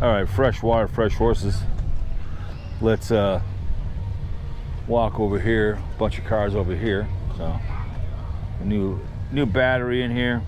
All right, fresh water, fresh horses. Let's walk over here. A bunch of cars over here. So, a new battery in here.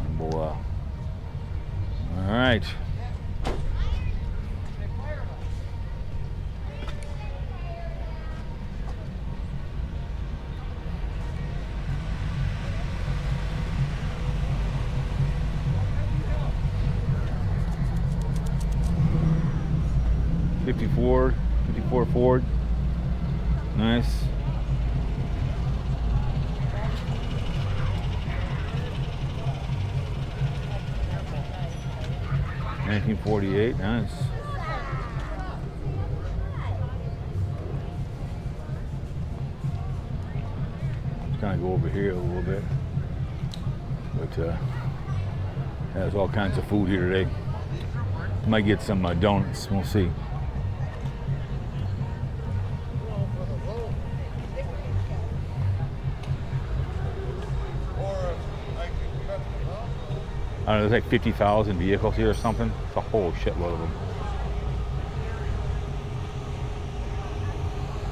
And we'll, all right. '54 Ford. Nice. '48. Nice. Just kind of go over here a little bit, but has all kinds of food here today. Might get some donuts. We'll see. I don't know, there's like 50,000 vehicles here or something. It's a whole shitload of them.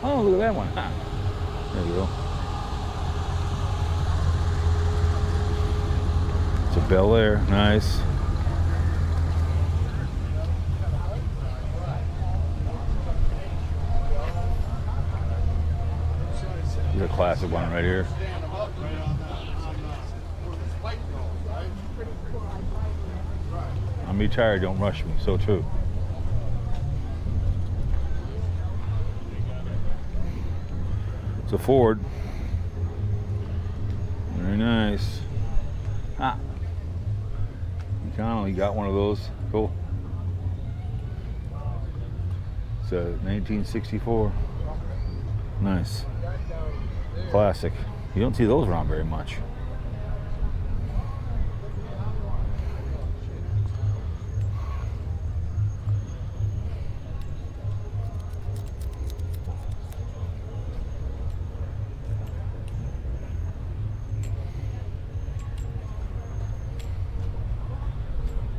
Oh, look at that one. Huh. There you go. It's a Bel Air. Nice. Here's a classic one right here. I'm retired, don't rush me, so true. It's a Ford. Very nice. Ah. Connolly got one of those. Cool. It's a 1964. Nice. Classic. You don't see those around very much.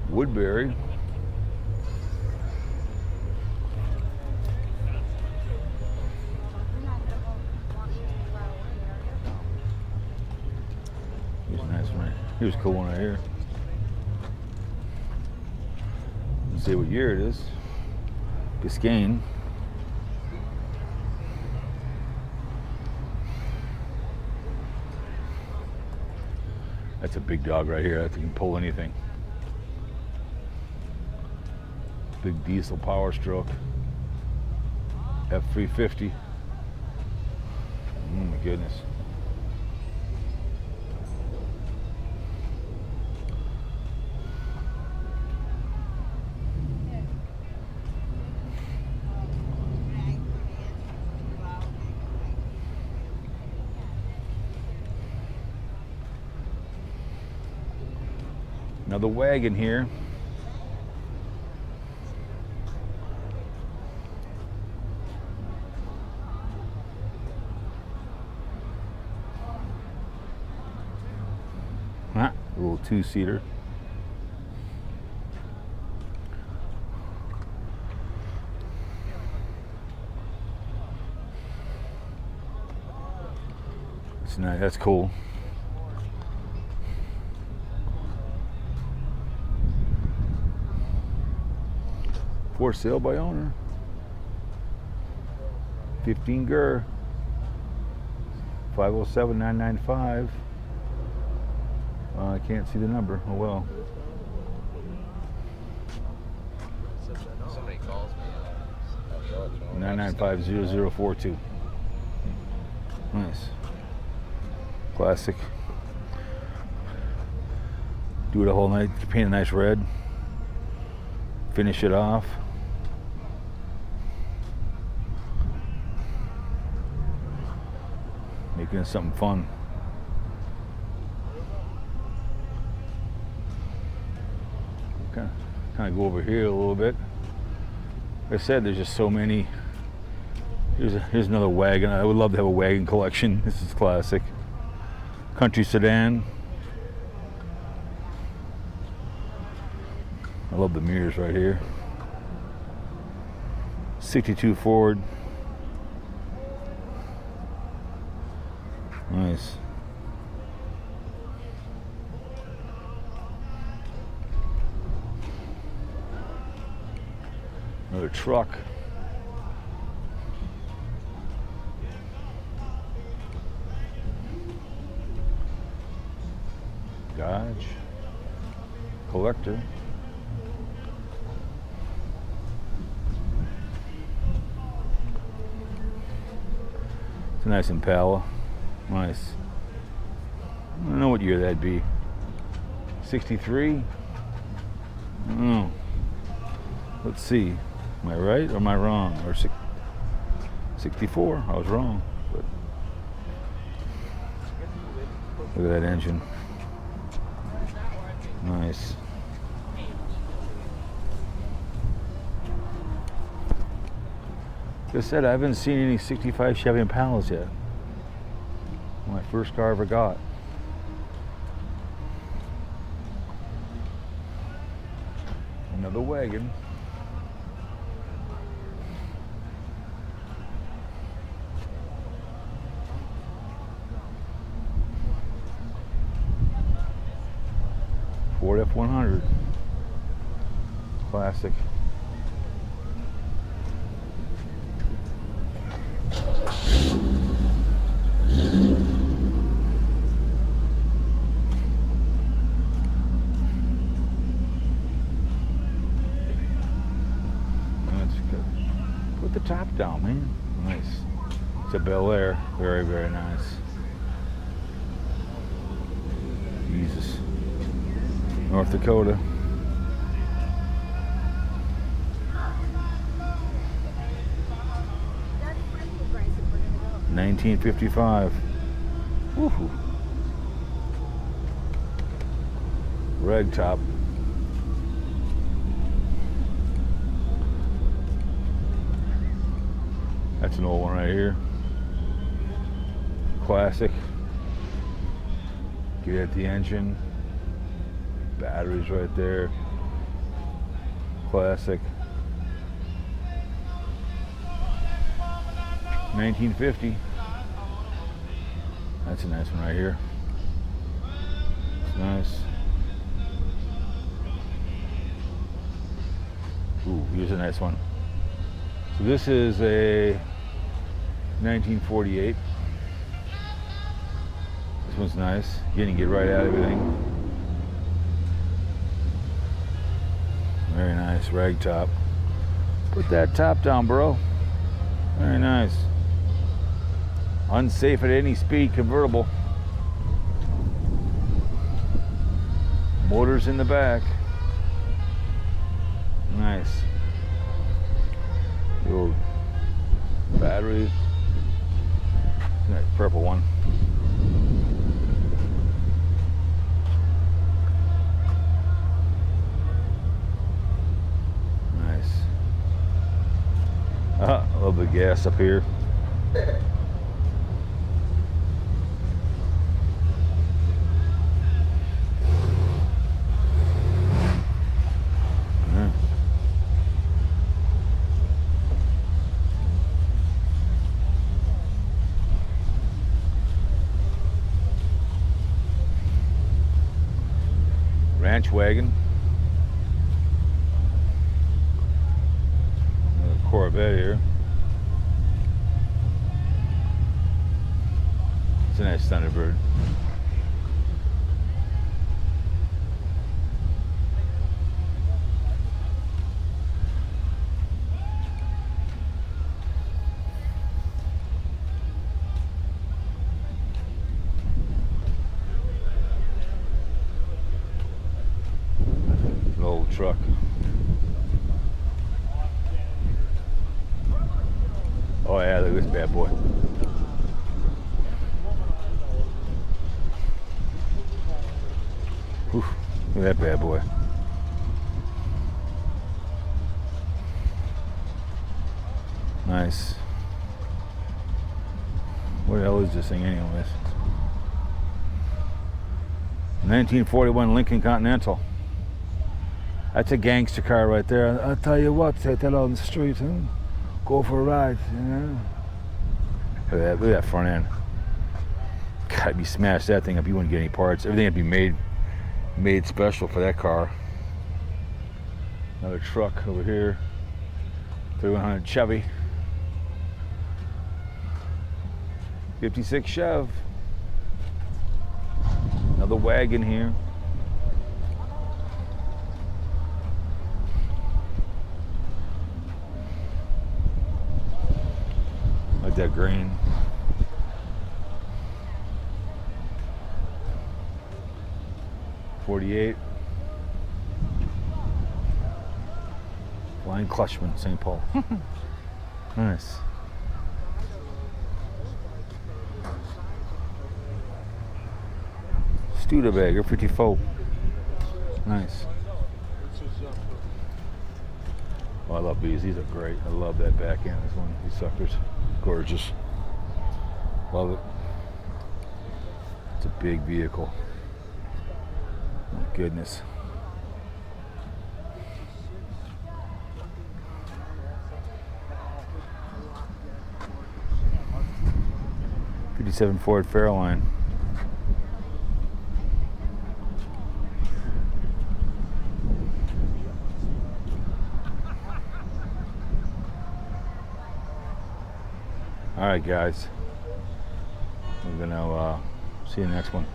Woodbury. Here's a nice one. Here's a cool one right here. Let's see what year it is. Biscayne. That's a big dog right here. That thing can pull anything. Big diesel power stroke. F350. Oh my goodness. Now the wagon here. A little two-seater. That's nice. That's cool. For sale by owner. 15 GER. 507-995. I can't see the number. Oh well. Somebody calls me. 995-0042. Nice. Classic. Do it a whole night. Paint a nice red. Finish it off. Making it something fun. Kind of go over here a little bit. Like I said, there's just so many. Here's another wagon. I would love to have a wagon collection. This is classic. Country sedan. I love the mirrors right here. 62 Ford. Nice. Another truck. Dodge. Collector. It's a nice Impala. Nice. I don't know what year that'd be. 63? I don't know. Let's see. Am I right or am I wrong? Or 64? I was wrong. But look at that engine. Nice. Like I said, I haven't seen any 65 Chevy Impalas yet. My first car I ever got. Another wagon. Ford F-100. Classic. Put the top down, man. Nice. It's a Bel Air. Very, very nice. Jesus. North Dakota. $19.55. Woohoo. Rag top. That's an old one right here. Classic. Get at the engine. Batteries right there. Classic. 1950. That's a nice one right here. It's nice. Ooh, here's a nice one. So this is a 1948. This one's nice. You can get right at everything. Very nice, rag top. Put that top down, bro. Very nice. Unsafe at any speed, convertible. Motors in the back. Nice. The old battery. Nice purple one. Nice. A little bit of gas up here. Ranch wagon. Another Corvette here. It's a nice Thunderbird. Old truck. Oh yeah, look at this bad boy. Whew, look at that bad boy. Nice. What the hell is this thing anyways? 1941 Lincoln Continental. That's a gangster car right there. I'll tell you what, say that on the street, huh? Go for a ride, you know. Look at that front end. God, if you smash that thing up, you wouldn't get any parts. Everything would be made special for that car. Another truck over here. 3100 Chevy. 56 Chev. Another wagon here. Like that green. '48. Flying Clutchman, St. Paul. Nice. Studebaker 54. Nice. Oh, I love these. These are great. I love that back end. This one, these suckers, gorgeous. Love it. It's a big vehicle. My goodness. '57 Ford Fairline. All right, guys. We're gonna see you next one.